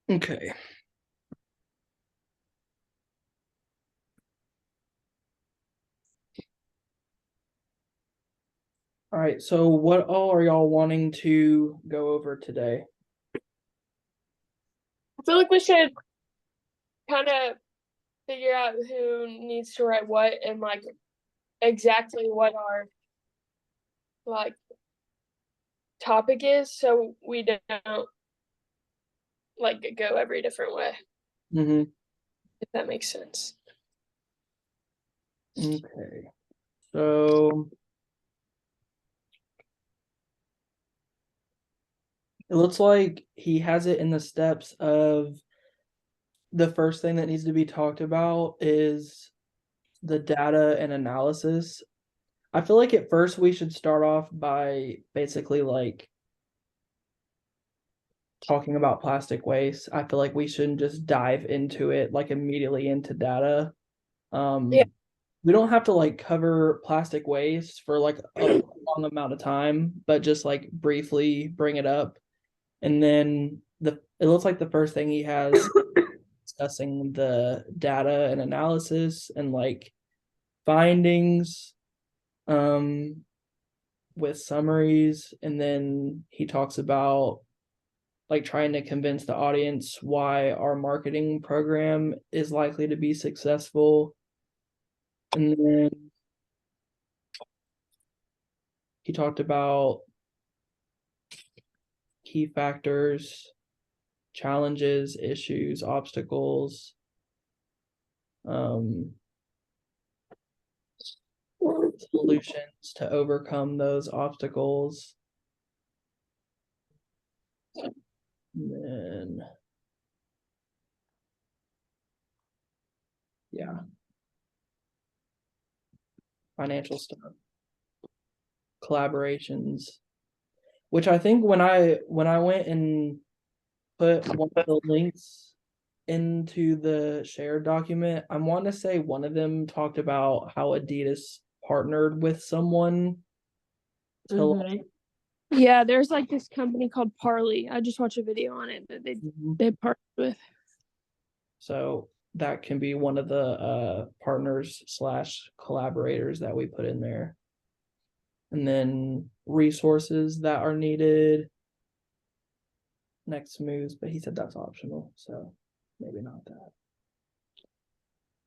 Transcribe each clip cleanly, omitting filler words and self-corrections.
Okay. All right. So what all are y'all wanting to go over today? I feel like we should kind of figure out who needs to write what and like exactly what our like topic is so we don't like go every different way, Mm-hmm. if that makes sense. Okay. So it looks like he has it in the steps of the first thing that needs to be talked about is the data and analysis. I feel like at first we should start off by basically like talking about plastic waste. I feel like we shouldn't just dive into it like immediately into data. Yeah. We don't have to like cover plastic waste for like a long amount of time, but just like briefly bring it up. And then it looks like the first thing he has discussing the data and analysis and like findings um with summaries, and then he talks about like trying to convince the audience why our marketing program is likely to be successful. And then he talked about key factors, challenges, issues, obstacles, um, solutions to overcome those obstacles. And then, yeah, financial stuff, collaborations, which I think when I went and put one of the links into the shared document, I want to say one of them talked about how Adidas partnered with someone to like, Yeah, there's like this company called Parley. I just watched a video on it that they partnered with. so that can be one of the partners slash collaborators that we put in there. And then resources that are needed, next moves, but he said that's optional, so maybe not that.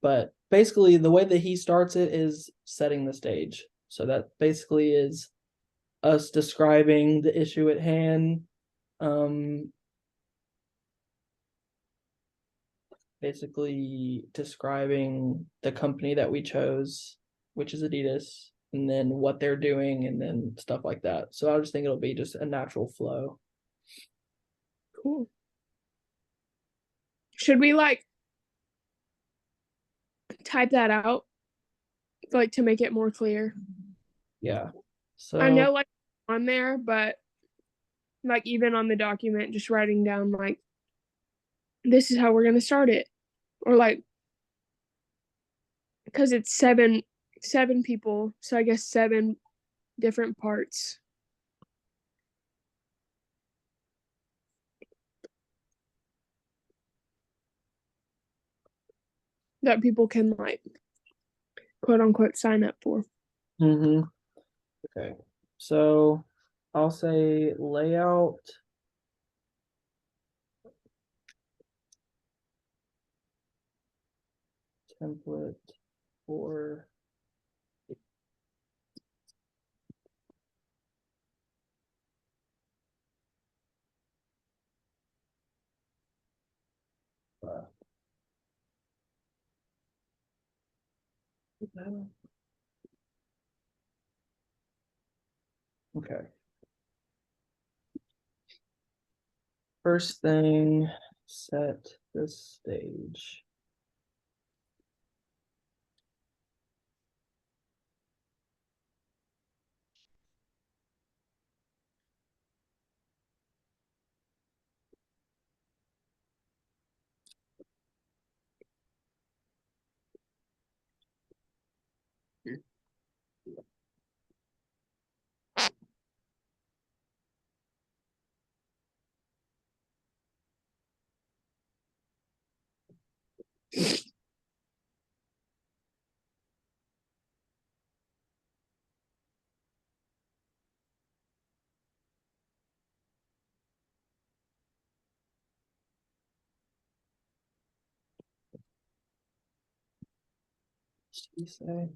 But basically, the way that he starts it is setting the stage. So that basically is us describing the issue at hand, um, basically describing the company that we chose, which is Adidas, and then what they're doing, and then stuff like that. So I just think it'll be just a natural flow. Cool. Should we like type that out like to make it more clear? Yeah. I So know like on there, but like even on the document, just writing down like this is how we're gonna start it, or like because it's seven people, so I guess seven different parts that people can like quote unquote sign up for. mm-hmm. Okay. So I'll say layout, template for uh, okay. First thing, set the stage. You say.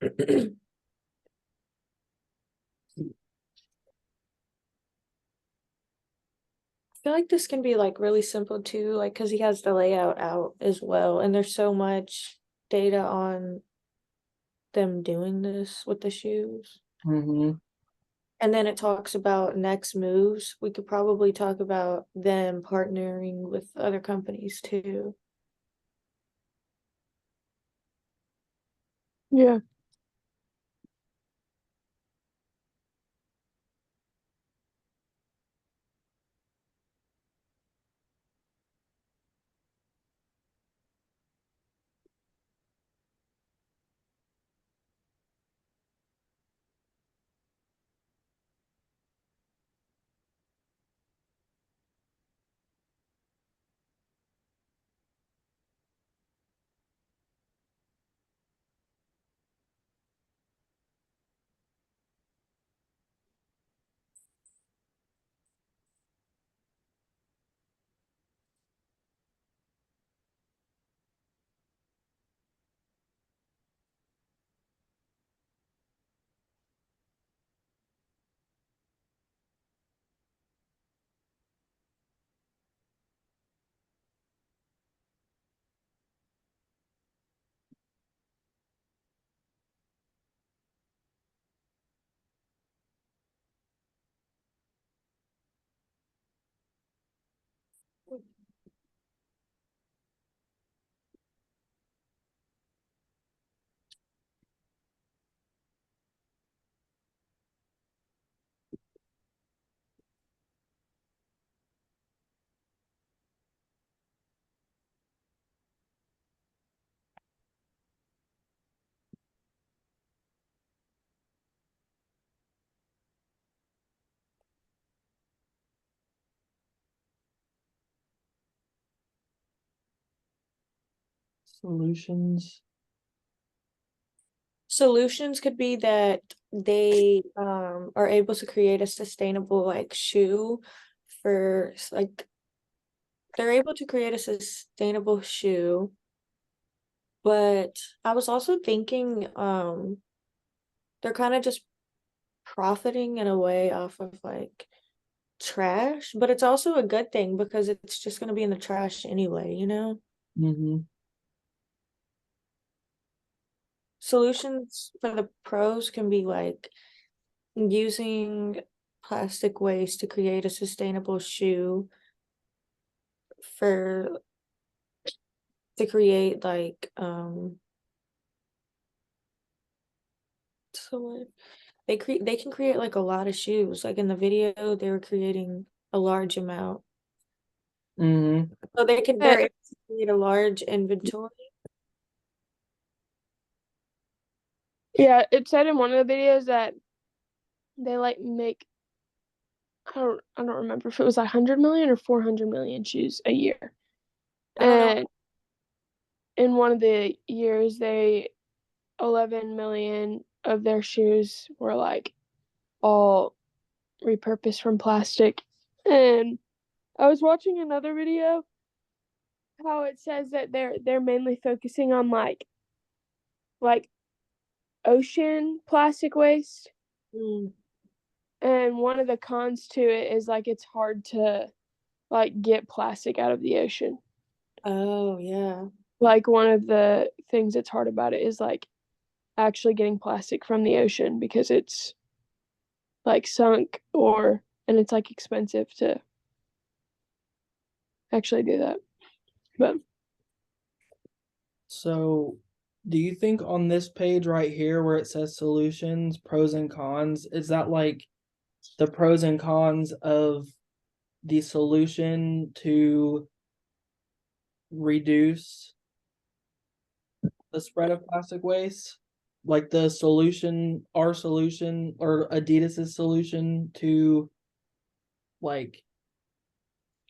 I feel like this can be like really simple too, like because he has the layout out as well, and there's so much data on them doing this with the shoes. Mm-hmm. And then it talks about next moves. We could probably talk about them partnering with other companies too. Yeah. Solutions. Solutions could be that they are able to create a sustainable like shoe for like they're able to create a sustainable shoe. But I was also thinking they're kind of just profiting in a way off of like trash, but it's also a good thing because it's just going to be in the trash anyway, you know? Mm-hmm. Solutions for the pros can be like using plastic waste to create a sustainable shoe for to create like so they can create like a lot of shoes. Like in the video, they were creating a large amount. Mm-hmm. So Yeah, they're able to create a large inventory. yeah, it said in one of the videos that they like make I don't remember if it was 100 million or 400 million shoes a year. I don't know. And in one of the years they 11 million of their shoes were like all repurposed from plastic. And I was watching another video how it says that they're mainly focusing on like ocean plastic waste, Mm. and one of the cons to it is like it's hard to like get plastic out of the ocean. Oh, yeah. Like one of the things that's hard about it is like actually getting plastic from the ocean because it's like sunk or and it's like expensive to actually do that. But So, do you think on this page right here where it says solutions, pros and cons, is that like the pros and cons of the solution to reduce the spread of plastic waste? Like the solution, our solution, or Adidas's solution to like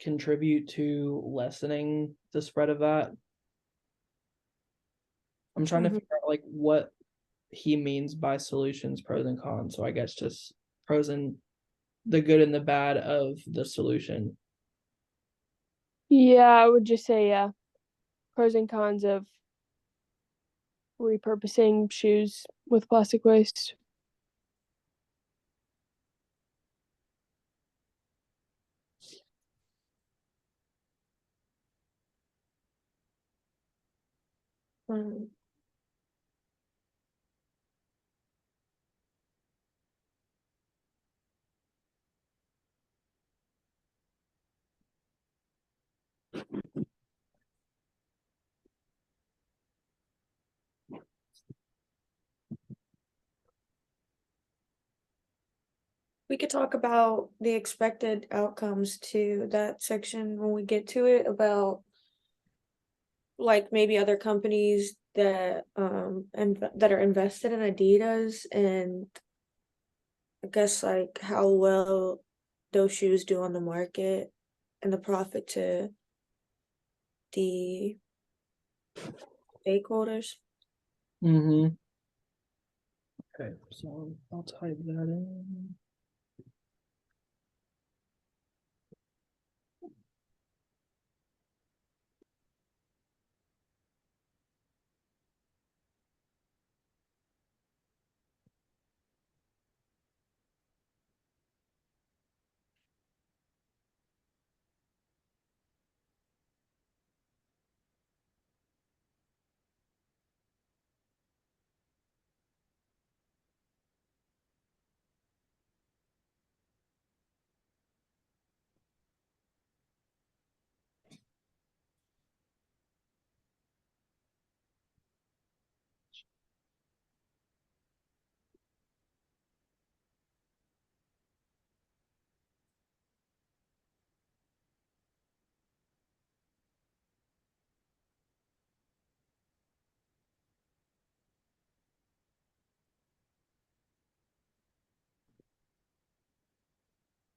contribute to lessening the spread of that? I'm trying to Mhm. figure out like what he means by solutions, pros and cons. So I guess just pros and the good and the bad of the solution. yeah, I would just say yeah, pros and cons of repurposing shoes with plastic waste. Mm. We could talk about the expected outcomes to that section when we get to it about like maybe other companies that and that are invested in Adidas and I guess like how well those shoes do on the market and the profit to the stakeholders. Mm-hmm. Okay, so I'll type that in.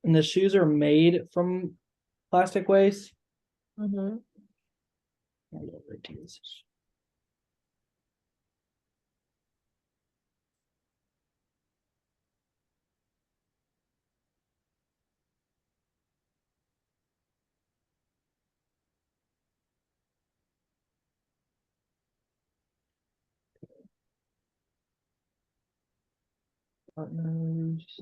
And the shoes are made from plastic waste. Mm-hmm. Partners.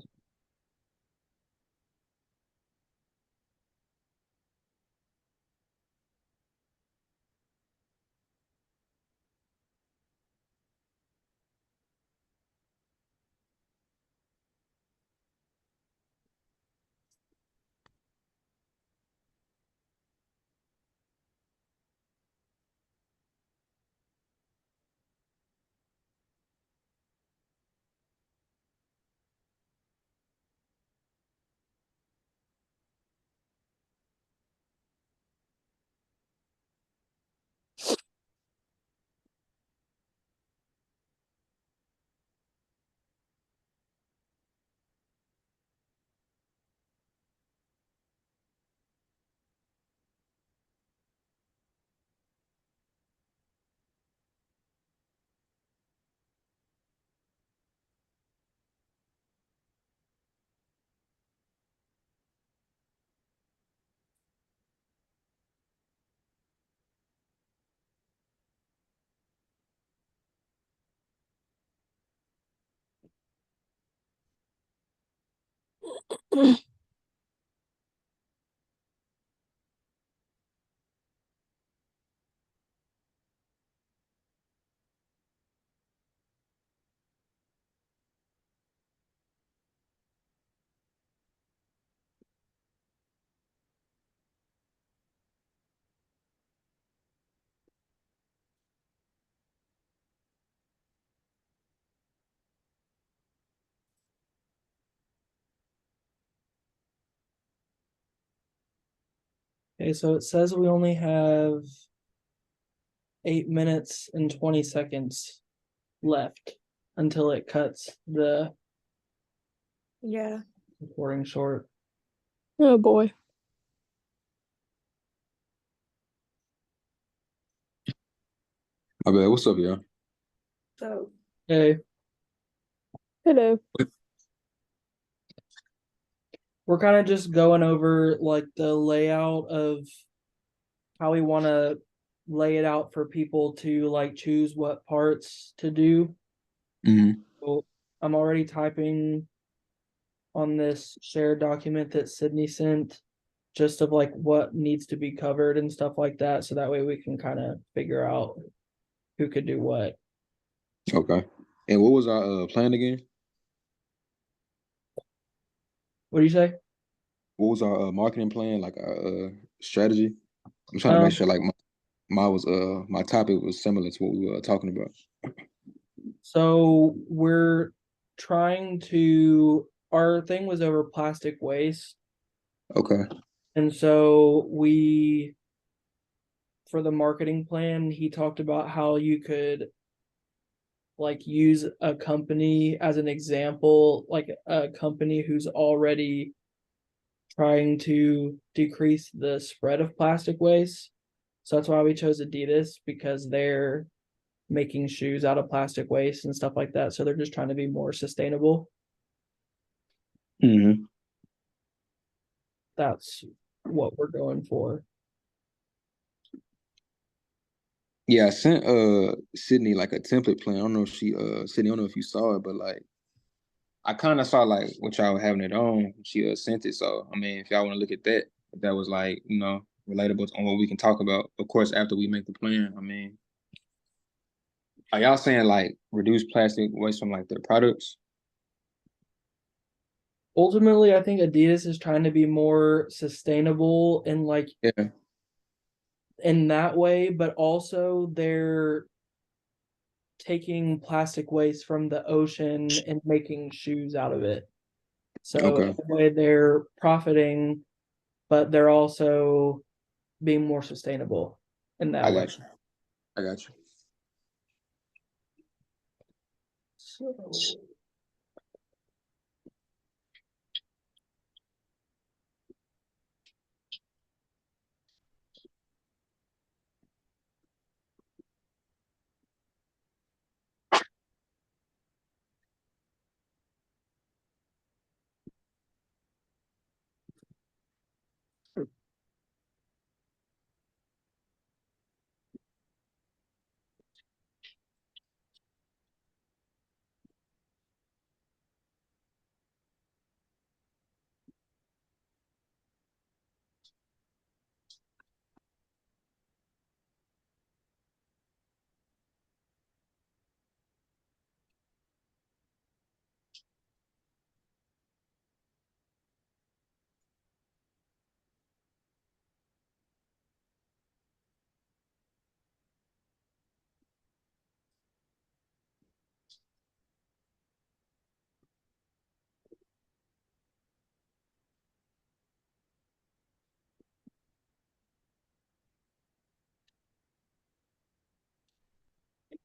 Okay, so it says we only have 8 minutes and 20 seconds left until it cuts the Yeah. recording short. Oh boy. My bad. What's up, y'all? So Okay, Hello. we're kind of just going over like the layout of how we want to lay it out for people to like choose what parts to do. Mm-hmm. So I'm already typing on this shared document that Sydney sent, just of like what needs to be covered and stuff like that. So that way we can kind of figure out who could do what. Okay. And what was our plan again? What do you say? What was our marketing plan? Like our strategy? I'm trying to make sure like my topic was similar to what we were talking about. So we're trying to, our thing was over plastic waste. Okay. And so we, for the marketing plan, he talked about how you could like use a company as an example, like a company who's already trying to decrease the spread of plastic waste. So that's why we chose Adidas, because they're making shoes out of plastic waste and stuff like that. So they're just trying to be more sustainable. Mm-hmm. That's what we're going for. Yeah, I sent Sydney like a template plan. I don't know if she Sydney, I don't know if you saw it, but like I kind of saw like what y'all were having it on. She sent it. So I mean, if y'all want to look at that, if that was like, relatable on what we can talk about. Of course, after we make the plan. I mean, are y'all saying like reduce plastic waste from like their products? Ultimately, I think Adidas is trying to be more sustainable and like Yeah. in that way, but also they're taking plastic waste from the ocean and making shoes out of it. So in Okay. a way they're profiting, but they're also being more sustainable in that I way. got you. I got you. So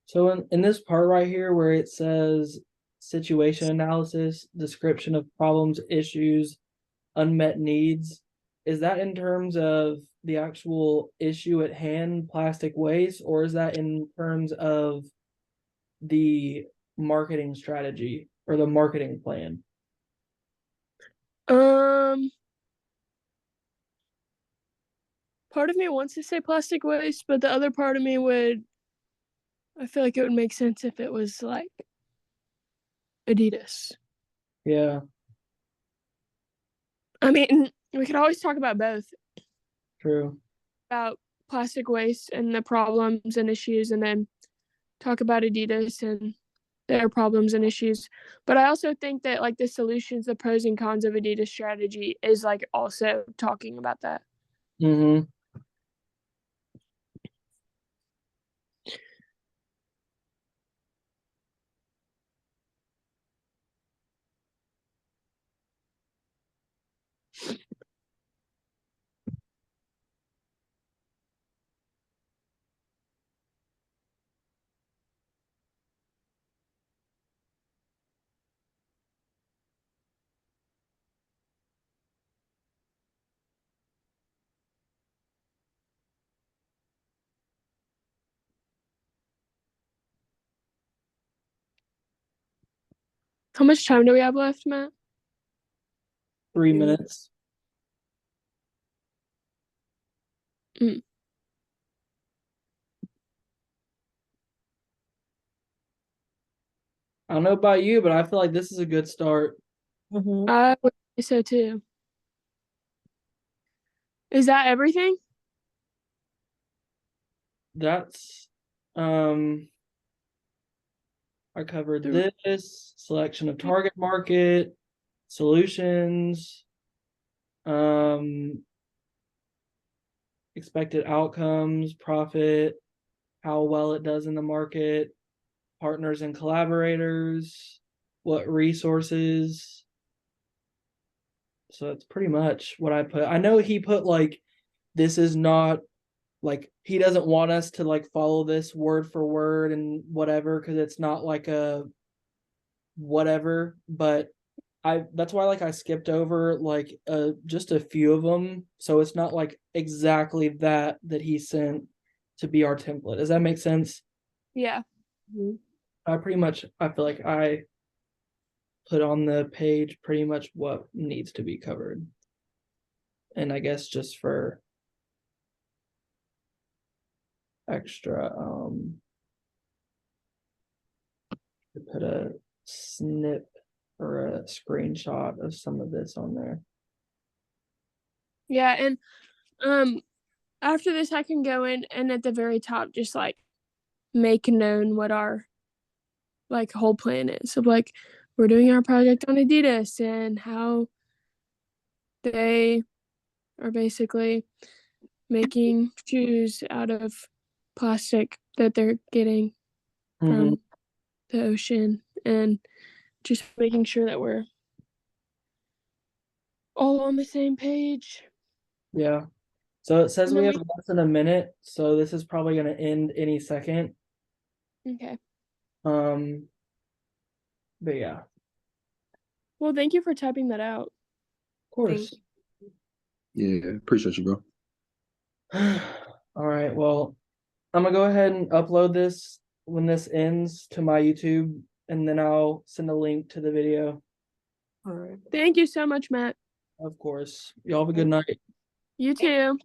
So in this part right here where it says situation analysis, description of problems, issues, unmet needs, is that in terms of the actual issue at hand, plastic waste, or is that in terms of the marketing strategy or the marketing plan? Part of me wants to say plastic waste, but the other part of me would, I feel like it would make sense if it was like Adidas. Yeah. I mean, we could always talk about both, True. about plastic waste and the problems and issues, and then talk about Adidas and their problems and issues. But I also think that like the solutions, the pros and cons of Adidas strategy is like also talking about that. Mm-hmm. How much time do we have left, Matt? 3 minutes. I don't know about you, but I feel like this is a good start. Mhm. I would say so too. Is that everything? That's I covered this selection of target market, solutions, expected outcomes, profit, how well it does in the market, partners and collaborators, what resources. So that's pretty much what I put. I know he put like this is not like he doesn't want us to like follow this word for word and whatever because it's not like a whatever, but I that's why like I skipped over like just a few of them so it's not like exactly that he sent to be our template. Does that make sense? Yeah. Mhm. I feel like I put on the page pretty much what needs to be covered. And I guess just for extra to put a snip or a screenshot of some of this on there. Yeah, and after this I can go in and at the very top just like make known what our like whole plan is of like we're doing our project on Adidas and how they are basically making shoes out of plastic that they're getting from the ocean and just making sure that we're all on the same page. Yeah. So it says And we then have less than a minute, so this is probably going to end any second. Okay. But yeah, of Well, thank you for typing that out. course. Yeah, appreciate you, bro. All right. Well, I'm gonna go ahead and upload this when this ends to my YouTube, and then I'll send a link to the video. All right. Thank you so much, Matt. Of course. Y'all have a good night. You too.